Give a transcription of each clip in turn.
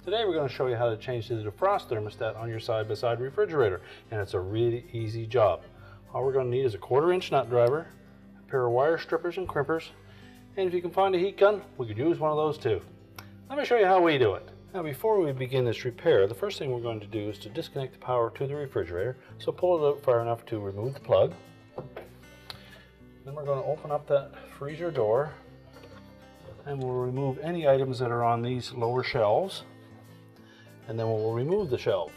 Today we're going to show you how to change the defrost thermostat on your side-by-side refrigerator, and it's a really easy job. All we're going to need is a 1/4-inch nut driver, a pair of wire strippers and crimpers, and if you can find a heat gun, we could use one of those too. Let me show you how we do it. Now before we begin this repair, the first thing we're going to do is to disconnect the power to the refrigerator, so pull it out far enough to remove the plug. Then we're going to open up that freezer door, and we'll remove any items that are on these lower shelves. And then we'll remove the shelves.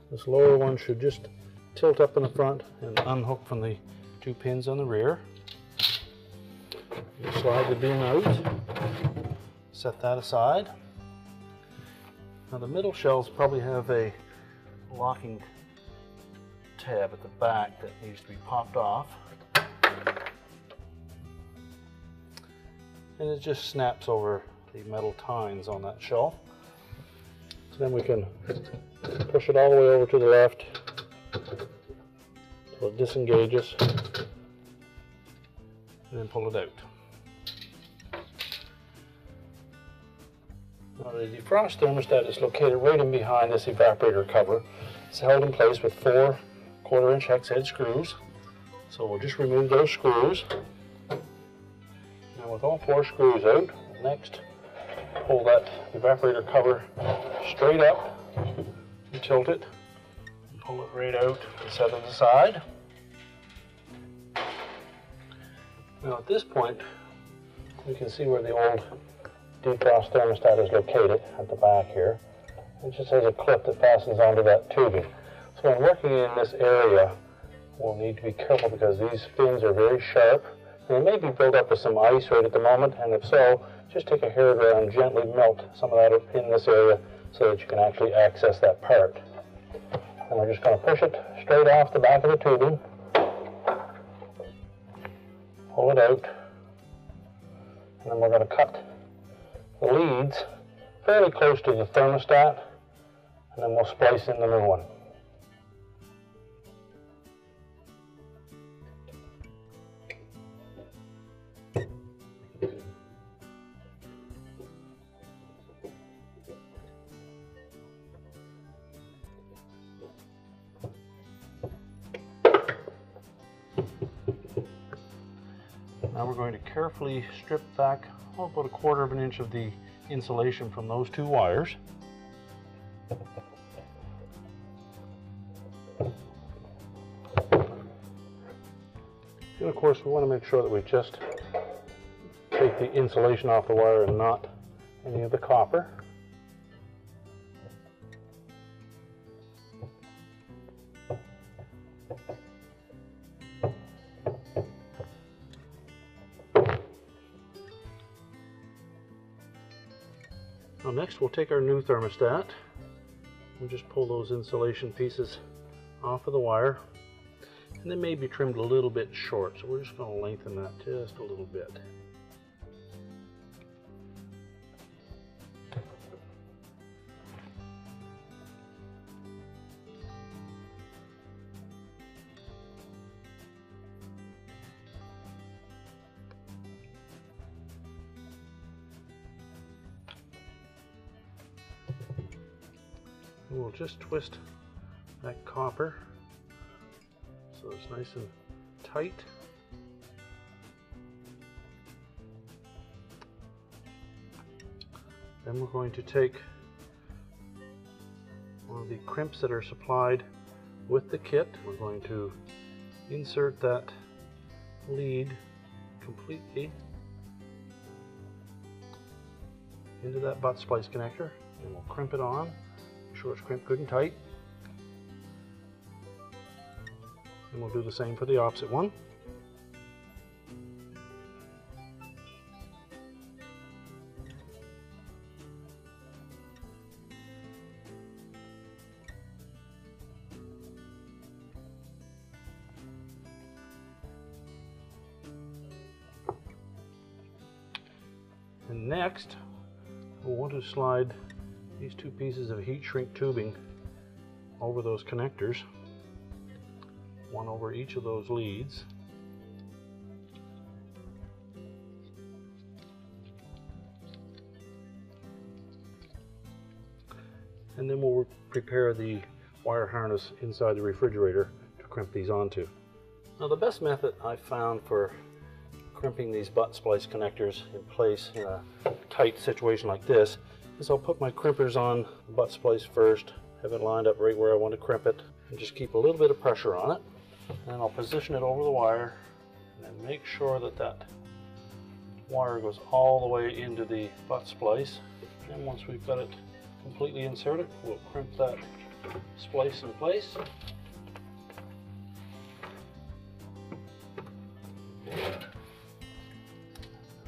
This lower one should just tilt up in the front and unhook from the 2 pins on the rear. You slide the bin out, set that aside. Now the middle shelves probably have a locking tab at the back that needs to be popped off. And it just snaps over the metal tines on that shelf. So then we can push it all the way over to the left so it disengages, and then pull it out. Now the defrost thermostat is located right in behind this evaporator cover. It's held in place with 4 1/4-inch hex head screws. So we'll just remove those screws. With all 4 screws out, next pull that evaporator cover straight up and tilt it, and pull it right out and set it aside. Now at this point we can see where the old defrost thermostat is located at the back here. It just has a clip that fastens onto that tubing. So when working in this area, we'll need to be careful because these fins are very sharp. And they may be built up with some ice right at the moment, and if so, just take a hair dryer and gently melt some of that in this area so that you can actually access that part. And we're just going to push it straight off the back of the tubing, pull it out, and then we're going to cut the leads fairly close to the thermostat, and then we'll splice in the new one. Now we're going to carefully strip back about 1/4 of an inch of the insulation from those 2 wires. And of course we want to make sure that we just take the insulation off the wire and not any of the copper. Now next we'll take our new thermostat and just pull those insulation pieces off of the wire, and they may be trimmed a little bit short, so we're just going to lengthen that just a little bit. We'll just twist that copper so it's nice and tight. Then we're going to take one of the crimps that are supplied with the kit. We're going to insert that lead completely into that butt splice connector, and we'll crimp it on. Make sure it's crimped good and tight. And we'll do the same for the opposite one. And next, we'll want to slide these 2 pieces of heat shrink tubing over those connectors, one over each of those leads. and then we'll prepare the wire harness inside the refrigerator to crimp these onto. Now the best method I've found for crimping these butt splice connectors in place in a tight situation like this is I'll put my crimpers on the butt splice first, have it lined up right where I want to crimp it, and just keep a little bit of pressure on it. And I'll position it over the wire and then make sure that that wire goes all the way into the butt splice. And once we've got it completely inserted, we'll crimp that splice in place.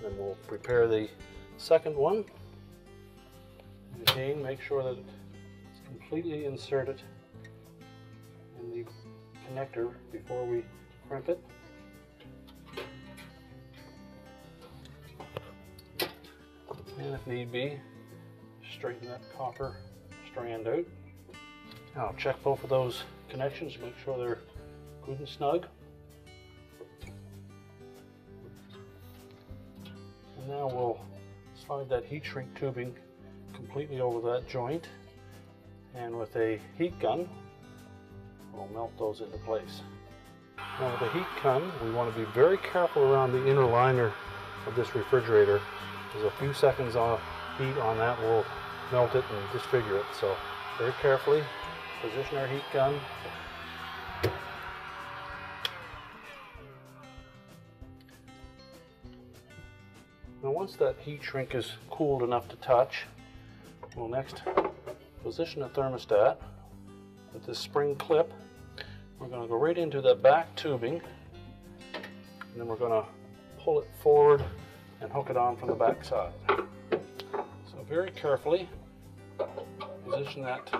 Then we'll prepare the second one. And again, make sure that it's completely inserted in the connector before we crimp it. And if need be, straighten that copper strand out. Now I'll check both of those connections, make sure they're good and snug. And now we'll slide that heat shrink tubing completely over that joint, and with a heat gun we'll melt those into place. Now with a heat gun, we want to be very careful around the inner liner of this refrigerator. There's a few seconds of heat on that will melt it and disfigure it, so very carefully position our heat gun. Now once that heat shrink is cooled enough to touch, we'll next position the thermostat with this spring clip. We're going to go right into the back tubing, and then we're going to pull it forward and hook it on from the back side. So very carefully position that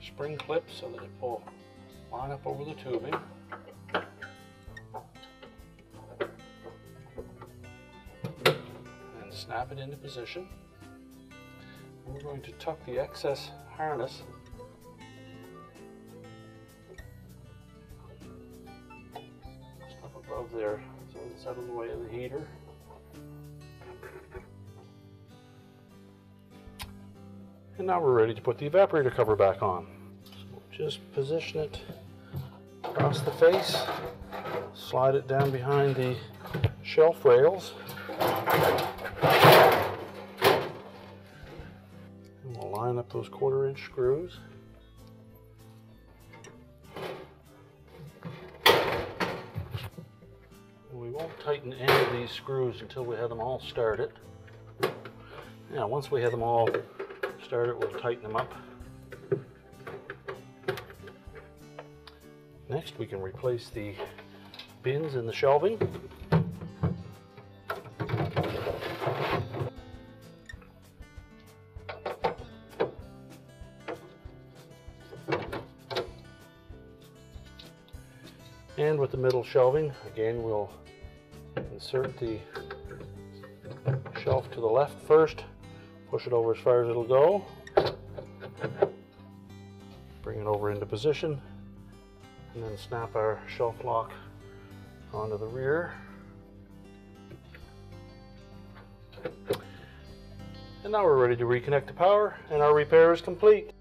spring clip so that it will line up over the tubing. And snap it into position. We're going to tuck the excess harness just up above there so it's out of the way of the heater. And now we're ready to put the evaporator cover back on. So just position it across the face, slide it down behind the shelf rails, and we'll line up those 1/4 inch screws. And we won't tighten any of these screws until we have them all started. Now once we have them all started, we'll tighten them up. Next we can replace the bins in the shelving. And with the middle shelving, again we'll insert the shelf to the left first, push it over as far as it'll go, bring it over into position, and then snap our shelf lock onto the rear. And now we're ready to reconnect the power, and our repair is complete.